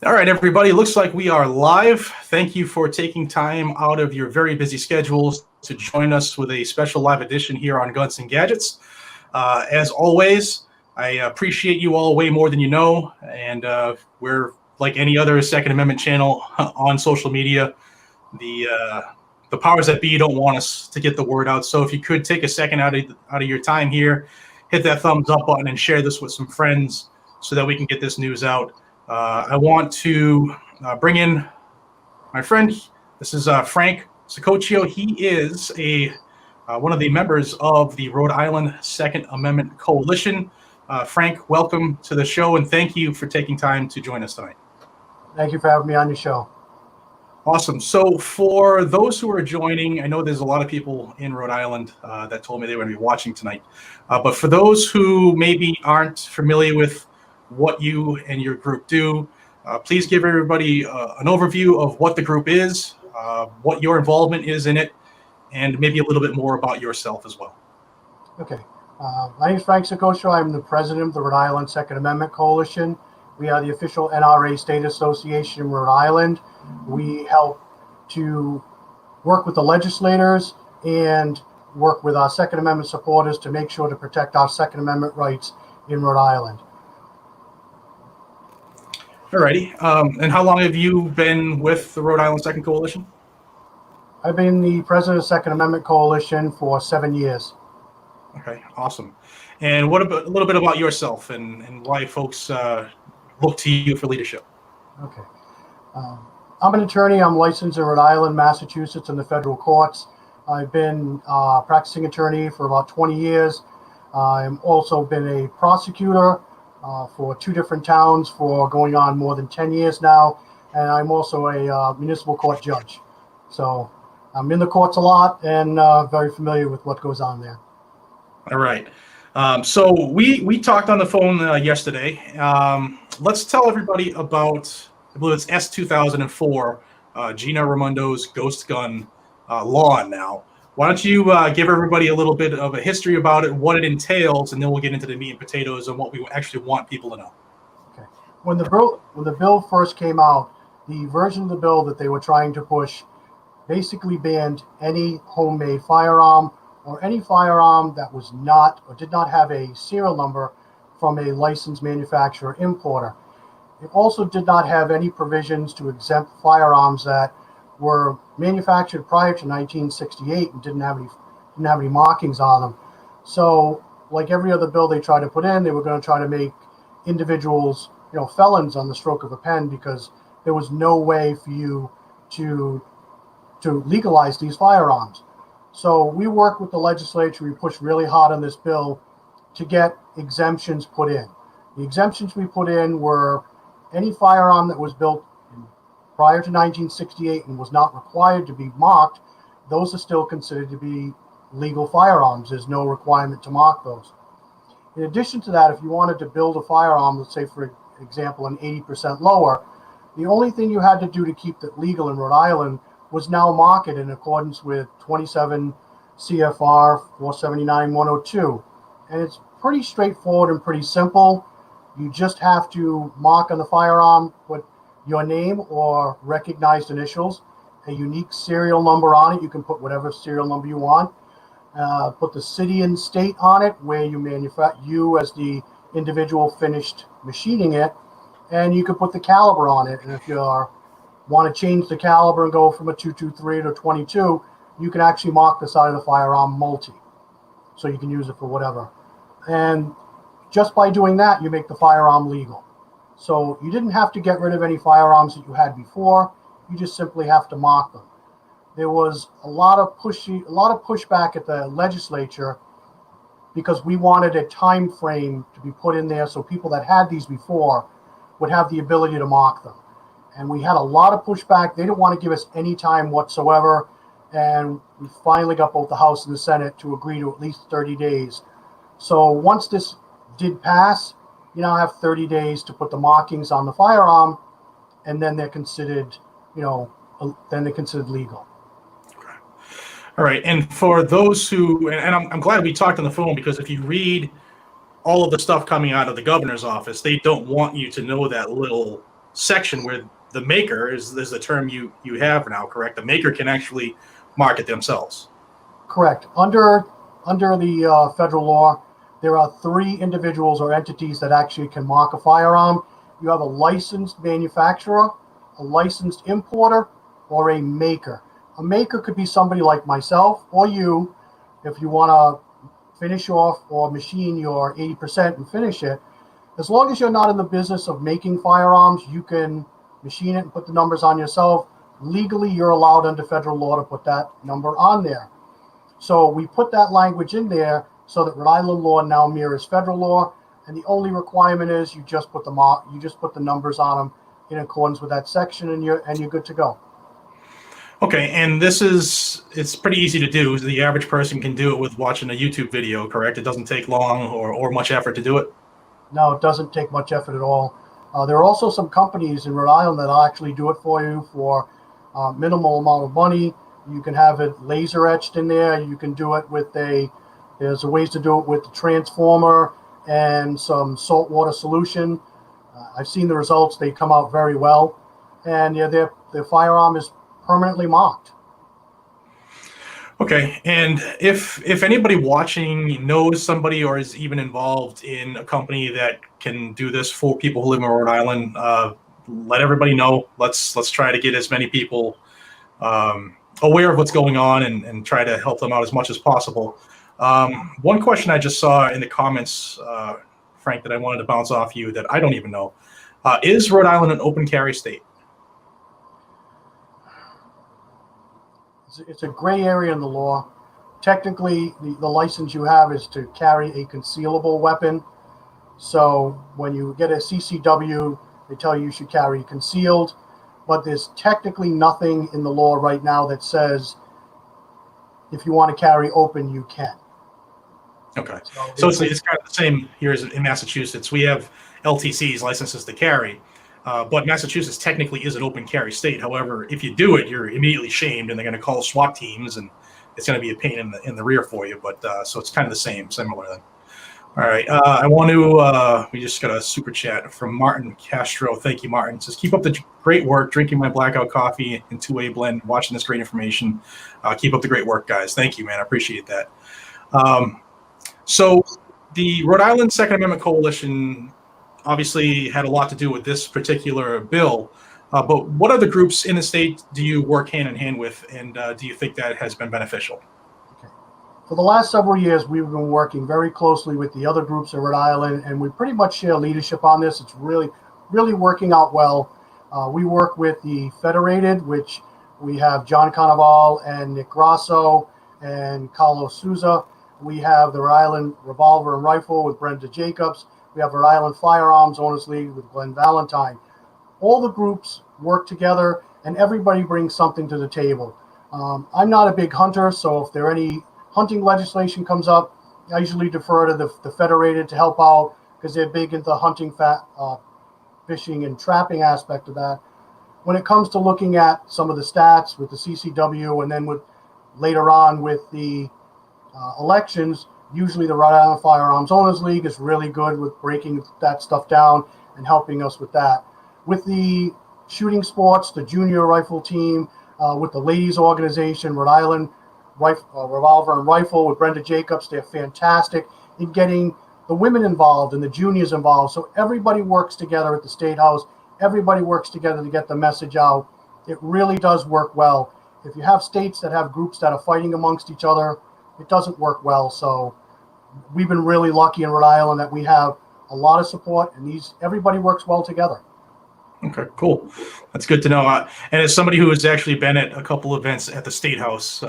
All right, everybody. Looks like we are live. Thank you for taking time out of your very busy schedules to join us with a special live edition here on Guns and Gadgets. As always, I appreciate you all way more than you know, and we're like any other Second Amendment channel on social media. The powers that be don't want us to get the word out. So if you could take a second out of your time here, hit that thumbs up button and share this with some friends so that we can get this news out. I want to bring in my friend. This is Frank Sicoccio. He is one of the members of the Rhode Island Second Amendment Coalition. Frank, welcome to the show, and thank you for taking time to join us tonight. Thank you for having me on your show. Awesome. So for those who are joining, I know there's a lot of people in Rhode Island that told me they were going to be watching tonight. But for those who maybe aren't familiar with what you and your group do, please give everybody an overview of what the group is, what your involvement is in it, and maybe a little bit more about yourself as well. Okay. My name is Frank Sicoccio. I'm the president of the Rhode Island Second Amendment Coalition. We are the official NRA state association in Rhode Island. We help to work with the legislators and work with our Second Amendment supporters to make sure to protect our Second Amendment rights in Rhode Island. Alrighty. And how long have you been with the Rhode Island Second Coalition? I've been the president of the Second Amendment Coalition for 7 years. Okay, awesome. And what about a little bit about yourself and why folks look to you for leadership? Okay. I'm an attorney. I'm licensed in Rhode Island, Massachusetts, in the federal courts. I've been a practicing attorney for about 20 years. I've also been a prosecutor for 2 different towns for going on more than 10 years now. And I'm also a municipal court judge. So I'm in the courts a lot and very familiar with what goes on there. All right. So we talked on the phone yesterday. Let's tell everybody about, I believe it's S2004, Gina Raimondo's ghost gun law now. Why don't you give everybody a little bit of a history about it, what it entails, and then we'll get into the meat and potatoes and what we actually want people to know. Okay. When the bill first came out, the version of the bill that they were trying to push basically banned any homemade firearm or any firearm that was not or did not have a serial number from a licensed manufacturer importer. It also did not have any provisions to exempt firearms that were manufactured prior to 1968 and didn't have any markings on them. So, like every other bill they tried to put in, they were going to try to make individuals, felons on the stroke of a pen, because there was no way for you to legalize these firearms. So we worked with the legislature. We pushed really hard on this bill to get exemptions put in. The exemptions we put in were any firearm that was built prior to 1968 and was not required to be marked. Those are still considered to be legal firearms. There's no requirement to mark those. In addition to that, if you wanted to build a firearm, let's say for example an 80% lower, the only thing you had to do to keep it legal in Rhode Island was now mark it in accordance with 27 CFR 479-102. And it's pretty straightforward and pretty simple. You just have to mark on the firearm, put your name or recognized initials, a unique serial number on it. You can put whatever serial number you want. Put the city and state on it where you as the individual finished machining it, and you can put the caliber on it. And if you want to change the caliber and go from a 223 to 22, you can actually mark the side of the firearm multi, so you can use it for whatever. And just by doing that, you make the firearm legal. So you didn't have to get rid of any firearms that you had before. You just simply have to mark them. There was a lot of pushback at the legislature because we wanted a time frame to be put in there so people that had these before would have the ability to mark them. And we had a lot of pushback. They didn't want to give us any time whatsoever. And we finally got both the House and the Senate to agree to at least 30 days. So once this did pass, you now have 30 days to put the markings on the firearm, and then they're considered, legal. Okay. All right. And for those who, and I'm glad we talked on the phone, because if you read all of the stuff coming out of the governor's office, they don't want you to know that little section where the maker is the term you have now, correct? The maker can actually market themselves. Correct. Under the federal law, there are 3 individuals or entities that actually can mark a firearm. You have a licensed manufacturer, a licensed importer, or a maker. A maker could be somebody like myself or you, if you want to finish off or machine your 80% and finish it. As long as you're not in the business of making firearms, you can machine it and put the numbers on yourself. Legally, you're allowed under federal law to put that number on there. So we put that language in there so that Rhode Island law now mirrors federal law, and the only requirement is you just put the numbers on them in accordance with that section, and you're good to go. Okay, and it's pretty easy to do. The average person can do it with watching a YouTube video, correct? It doesn't take long or much effort to do it? No, it doesn't take much effort at all. There are also some companies in Rhode Island that'll actually do it for you for minimal amount of money. You can have it laser etched in there. You can do it with there's ways to do it with the transformer and some saltwater solution. I've seen the results. They come out very well. And yeah, their firearm is permanently marked. Okay, and if anybody watching knows somebody or is even involved in a company that can do this for people who live in Rhode Island, let everybody know. Let's try to get as many people aware of what's going on and try to help them out as much as possible. One question I just saw in the comments, Frank, that I wanted to bounce off you that I don't even know. Is Rhode Island an open carry state? It's a gray area in the law. Technically, the license you have is to carry a concealable weapon. So when you get a CCW, they tell you should carry concealed. But there's technically nothing in the law right now that says if you want to carry open, you can. Okay. So it's kind of the same here as in Massachusetts. We have LTCs, licenses to carry. But Massachusetts technically is an open carry state. However, if you do it, you're immediately shamed, and they're going to call SWAT teams, and it's going to be a pain in the rear for you. But so it's kind of similar then. All right. I want to. We just got a super chat from Martin Castro. Thank you, Martin. It says, keep up the great work, drinking my blackout coffee and two-way blend, watching this great information. Keep up the great work, guys. Thank you, man. I appreciate that. So the Rhode Island Second Amendment Coalition obviously had a lot to do with this particular bill, but what other groups in the state do you work hand in hand with, and do you think that has been beneficial? Okay. For the last several years, we've been working very closely with the other groups in Rhode Island, and we pretty much share leadership on this. It's really working out well. We work with the Federated, which we have John Carnaval and Nick Grasso and Carlos Souza. We have the Rhode Island Revolver and Rifle with Brenda Jacobs. We have Rhode Island Firearms Owners League with Glenn Valentine. All the groups work together, and everybody brings something to the table. I'm not a big hunter, so if there any hunting legislation comes up, I usually defer to the Federated to help out because they're big into the hunting, fishing, and trapping aspect of that. When it comes to looking at some of the stats with the CCW and then later on with the elections, usually the Rhode Island Firearms Owners League is really good with breaking that stuff down and helping us with that. With the shooting sports, the junior rifle team, with the ladies organization, Rhode Island Revolver and Rifle with Brenda Jacobs, they're fantastic in getting the women involved and the juniors involved. So everybody works together at the State House. Everybody works together to get the message out. It really does work well. If you have states that have groups that are fighting amongst each other, it doesn't work well. So we've been really lucky in Rhode Island that we have a lot of support, and everybody works well together. Okay, cool. That's good to know. And as somebody who has actually been at a couple events at the State House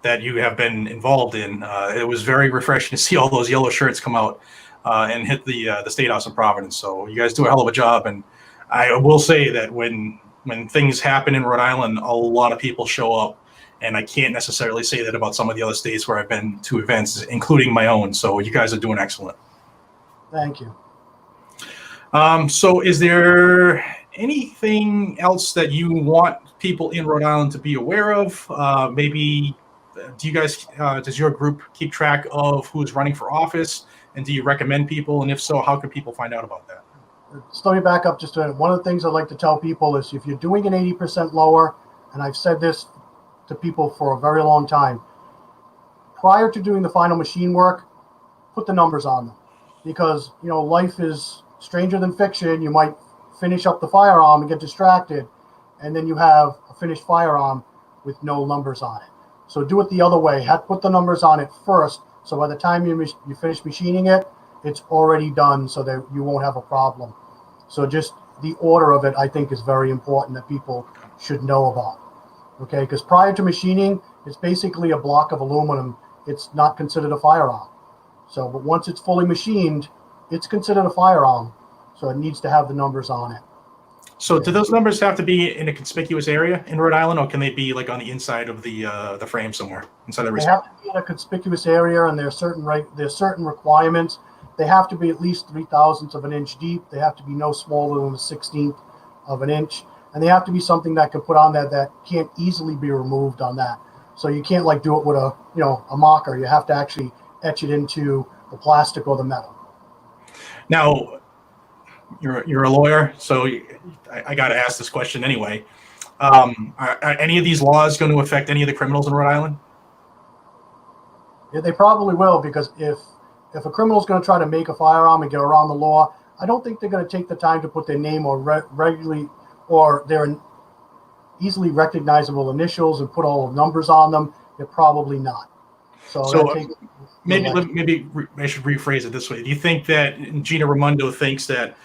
that you have been involved in, it was very refreshing to see all those yellow shirts come out and hit the State House in Providence. So you guys do a hell of a job. And I will say that when things happen in Rhode Island, a lot of people show up. And I can't necessarily say that about some of the other states where I've been to events, including my own. So you guys are doing excellent. Thank you. So is there anything else that you want people in Rhode Island to be aware of? Maybe do you guys, does your group keep track of who's running for office? And do you recommend people? And if so, how can people find out about that? just let me back up just a minute. One of the things I like to tell people is if you're doing an 80% lower, and I've said this to people for a very long time, prior to doing the final machine work, put the numbers on them. Because, life is stranger than fiction. You might finish up the firearm and get distracted, and then you have a finished firearm with no numbers on it. So do it the other way. Put the numbers on it first, so by the time you finish machining it, it's already done so that you won't have a problem. So just the order of it, I think, is very important that people should know about. Okay, because prior to machining, it's basically a block of aluminum. It's not considered a firearm. So, but once it's fully machined, it's considered a firearm. So it needs to have the numbers on it. So do those numbers have to be in a conspicuous area in Rhode Island, or can they be like on the inside of the frame somewhere inside the They receiver? have to be in a conspicuous area, and there's certain requirements. They have to be at least 0.003 of an inch deep. They have to be no smaller than a 1/16 of an inch, and they have to be something that can put on there that can't easily be removed on that. So you can't like do it with a marker. You have to actually etch it into the plastic or the metal. Now, you're a lawyer, so I got to ask this question anyway. Are any of these laws going to affect any of the criminals in Rhode Island? Yeah, they probably will, because if a criminal is going to try to make a firearm and get around the law, I don't think they're going to take the time to put their name or regularly or their easily recognizable initials and put all the numbers on them. They're probably not. So maybe I should rephrase it this way. Do you think that Gina Raimondo thinks that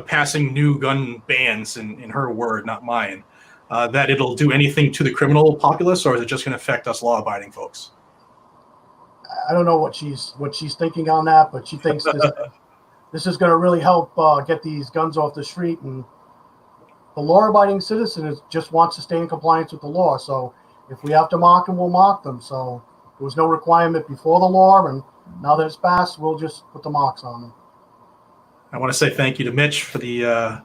passing new gun bans, in her word, not mine, that it'll do anything to the criminal populace, or is it just going to affect us law-abiding folks? I don't know what she's thinking on that, but she thinks this is going to really help get these guns off the street. And the law-abiding citizen just wants to stay in compliance with the law. So if we have to mark them, we'll mark them. So there was no requirement before the law, and now that it's passed, we'll just put the marks on them. I want to say thank you to Mitch for the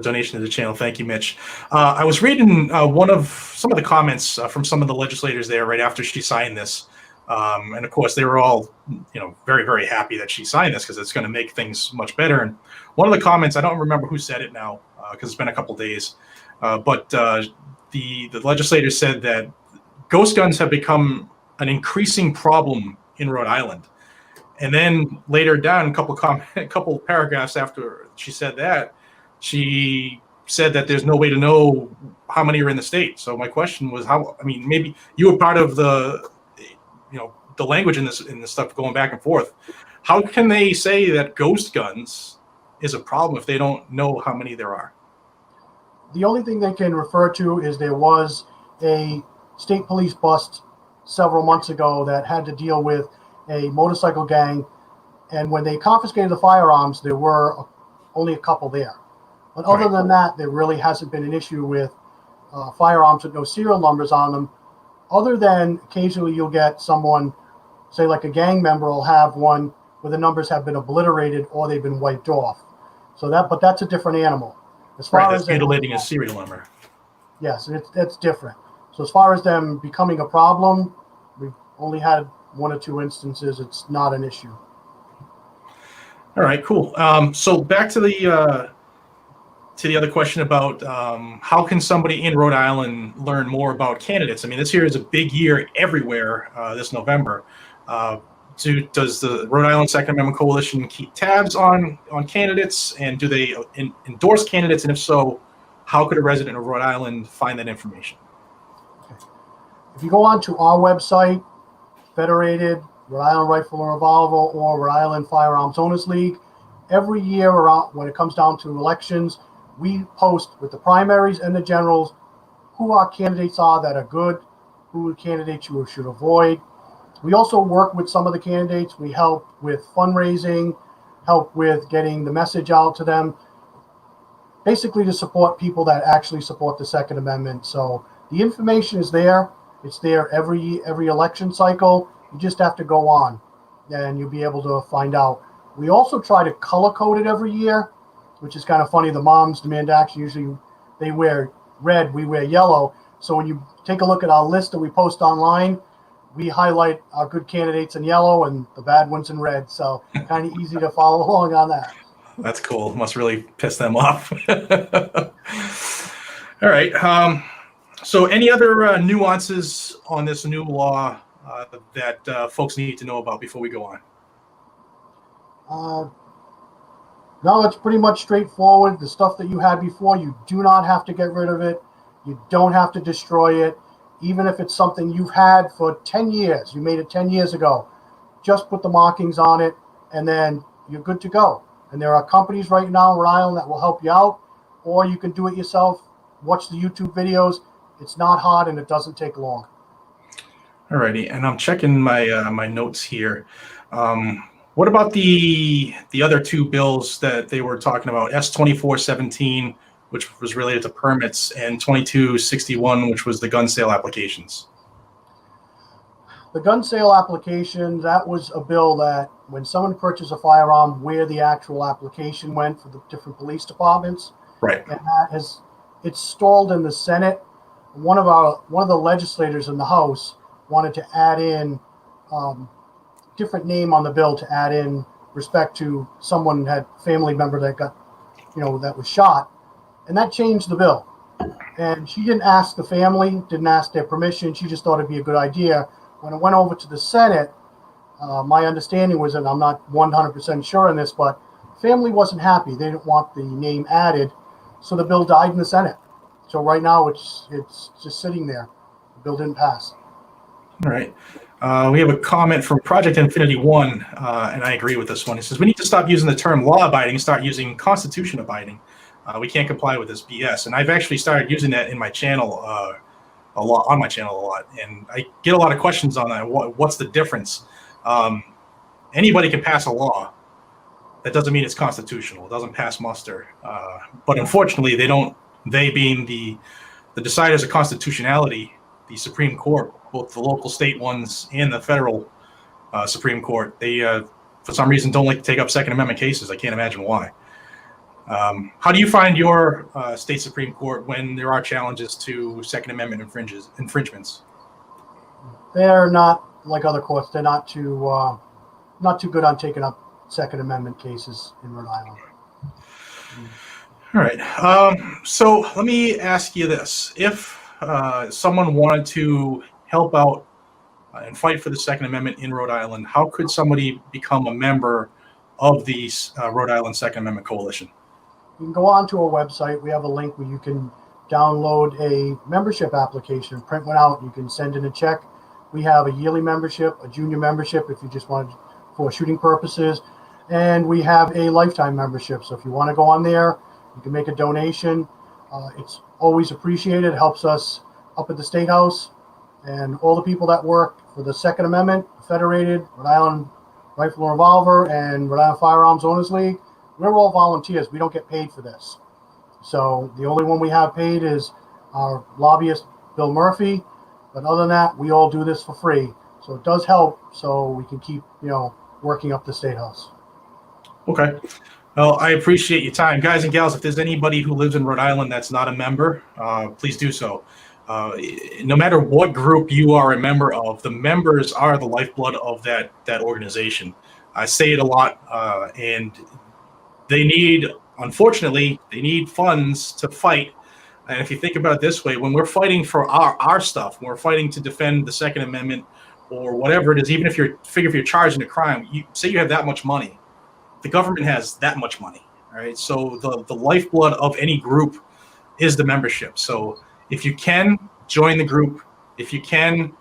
donation to the channel. Thank you, Mitch. I was reading some of the comments from some of the legislators there right after she signed this. And of course, they were all, very, very happy that she signed this because it's going to make things much better. And one of the comments, I don't remember who said it now because it's been a couple days, but the legislators said that ghost guns have become an increasing problem in Rhode Island. And then later down, a couple paragraphs after she said that, she said that there's no way to know how many are in the state. So my question was, maybe you were part of the language in this stuff going back and forth. How can they say that ghost guns is a problem if they don't know how many there are? The only thing they can refer to is there was a state police bust several months ago that had to deal with a motorcycle gang, and when they confiscated the firearms, there were only a couple there. But other than that, there really hasn't been an issue with firearms with no serial numbers on them, other than occasionally you'll get someone, say like a gang member will have one where the numbers have been obliterated or they've been wiped off. But that's a different animal. As far as mutilating a serial number. Yes, that's different. So as far as them becoming a problem, we've only had one or two instances. It's not an issue. All right, cool. So back to the other question about how can somebody in Rhode Island learn more about candidates? I mean, this year is a big year everywhere this November. Does the Rhode Island Second Amendment Coalition keep tabs on candidates, and do they endorse candidates? And if so, how could a resident of Rhode Island find that information? If you go on to our website, Federated Rhode Island Rifle and Revolver or Rhode Island Firearms Owners League, every year around when it comes down to elections, we post with the primaries and the generals who our candidates are that are good, who are candidates you should avoid. We also work with some of the candidates. We help with fundraising, help with getting the message out to them, basically to support people that actually support the Second Amendment. So the information is there. It's there every election cycle. You just have to go on and you'll be able to find out. We also try to color code it every year, which is kind of funny. The moms demand action. Usually they wear red, we wear yellow. So when you take a look at our list that we post online, we highlight our good candidates in yellow and the bad ones in red. So kind of easy to follow along on that. That's cool. Must really piss them off. All right. So any other nuances on this new law that folks need to know about before we go on? No, it's pretty much straightforward. The stuff that you had before, you do not have to get rid of it. You don't have to destroy it. Even if it's something you've had for 10 years, you made it 10 years ago, just put the markings on it and then you're good to go. And there are companies right now in Rhode Island that will help you out, or you can do it yourself. Watch the YouTube videos. It's not hard and it doesn't take long. All righty. And I'm checking my notes here. What about the other two bills that they were talking about? S-2417, which was related to permits, and 2261, which was the gun sale applications. The gun sale application, that was a bill that when someone purchased a firearm, where the actual application went for the different police departments. Right. And it's stalled in the Senate. One of the legislators in the House wanted to add in different name on the bill to add in respect to someone had family member that got, that was shot, and that changed the bill. And she didn't ask the family, didn't ask their permission. She just thought it'd be a good idea. When it went over to the Senate, my understanding was, and I'm not 100% sure on this, but family wasn't happy. They didn't want the name added, so the bill died in the Senate. So right now it's just sitting there. The bill didn't pass. All right. We have a comment from Project Infinity One, and I agree with this one. It says, we need to stop using the term law-abiding and start using constitution-abiding. We can't comply with this BS. And I've actually started using that in my channel a lot, and I get a lot of questions on that. What's the difference? Anybody can pass a law. That doesn't mean it's constitutional. It doesn't pass muster. But unfortunately, they don't. They being the deciders of constitutionality, the Supreme Court, both the local state ones and the federal Supreme Court, they for some reason don't like to take up Second Amendment cases. I can't imagine why. How do you find your state Supreme Court when there are challenges to Second Amendment infringements? They're not like other courts. They're not too good on taking up Second Amendment cases in Rhode Island. All right. So let me ask you this: if someone wanted to help out and fight for the Second Amendment in Rhode Island, how could somebody become a member of the Rhode Island Second Amendment Coalition? You can go onto our website. We have a link where you can download a membership application, print one out. You can send in a check. We have a yearly membership, a junior membership if you just want for shooting purposes, and we have a lifetime membership. So if you want to go on there, you can make a donation. It's always appreciated. It helps us up at the State House, and all the people that work for the Second Amendment, Federated, Rhode Island Rifle and Revolver, and Rhode Island Firearms Owners League. We're all volunteers. We don't get paid for this. So the only one we have paid is our lobbyist, Bill Murphy. But other than that, we all do this for free. So it does help so we can keep, working up the State House. Okay. Well, I appreciate your time. Guys and gals, if there's anybody who lives in Rhode Island that's not a member, please do so. No matter what group you are a member of, the members are the lifeblood of that organization. I say it a lot, and unfortunately, they need funds to fight. And if you think about it this way, when we're fighting for our stuff, when we're fighting to defend the Second Amendment or whatever it is, even if you're charging a crime, you say you have that much money, the government has that much money, all right? So the lifeblood of any group is the membership. So if you can, join the group. If you can,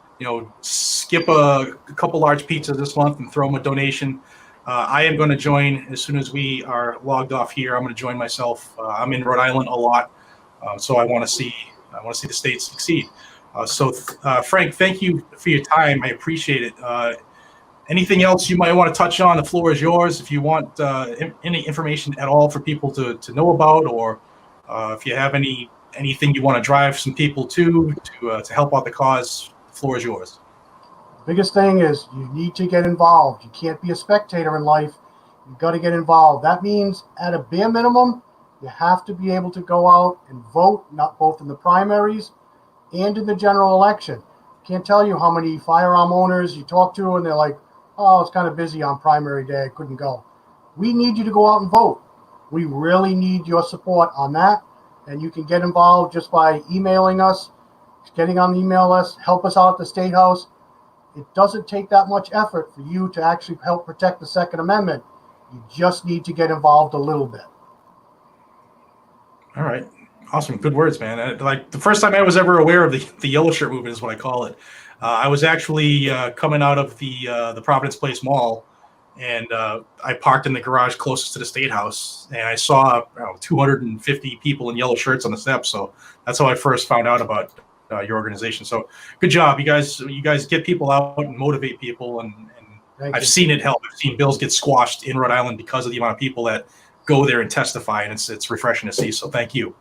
skip a couple large pizzas this month and throw them a donation. I am going to join as soon as we are logged off here. I'm going to join myself. I'm in Rhode Island a lot, so I want to see the state succeed. So Frank, thank you for your time. I appreciate it. Anything else you might want to touch on? The floor is yours. If you want any information at all for people to know about, or if you have anything you want to drive some people to help out the cause, the floor is yours. Biggest thing is you need to get involved. You can't be a spectator in life. You've got to get involved. That means at a bare minimum, you have to be able to go out and vote, not both in the primaries and in the general election. Can't tell you how many firearm owners you talk to and they're like, oh, it's kind of busy on primary day. I couldn't go. We need you to go out and vote. We really need your support on that. And you can get involved just by emailing us, getting on the email list, help us out at the State House. It doesn't take that much effort for you to actually help protect the Second Amendment. You just need to get involved a little bit. All right. Awesome. Good words, man. Like the first time I was ever aware of the yellow shirt movement is what I call it. I was actually coming out of the Providence Place Mall, and I parked in the garage closest to the State House, and I saw 250 people in yellow shirts on the steps. So that's how I first found out about your organization. So good job, you guys. You guys get people out and motivate people, and I've seen it help. I've seen bills get squashed in Rhode Island because of the amount of people that go there and testify, and it's refreshing to see. So thank you.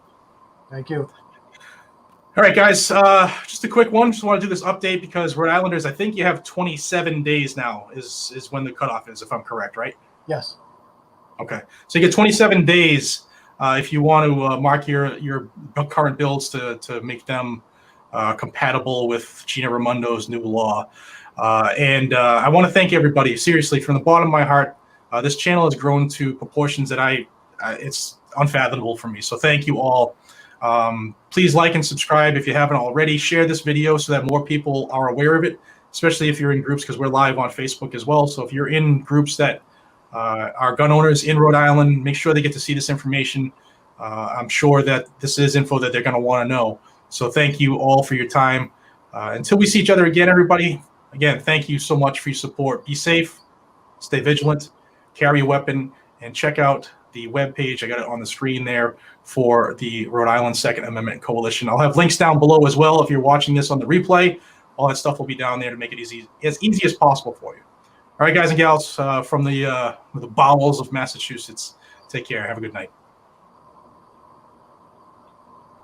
Thank you. All right, guys, just a quick one. Just want to do this update because Rhode Islanders, I think you have 27 days now is when the cutoff is, if I'm correct, right? Yes. Okay. So you get 27 days if you want to mark your current bills to make them compatible with Gina Raimondo's new law. And I want to thank everybody, seriously, from the bottom of my heart. This channel has grown to proportions that it's unfathomable for me. So thank you all. Please like and subscribe if you haven't already. Share this video so that more people are aware of it, especially if you're in groups, because we're live on Facebook as well. So if you're in groups that are gun owners in Rhode Island, make sure they get to see this information. I'm sure that this is info that they're going to want to know. So thank you all for your time. Until we see each other again, everybody, again, thank you so much for your support. Be safe, stay vigilant, carry a weapon, and check out the webpage. I got it on the screen there for the Rhode Island Second Amendment Coalition. I'll have links down below as well if you're watching this on the replay. All that stuff will be down there to make it as easy as possible for you. All right, guys and gals, from the bowels of Massachusetts, take care. Have a good night.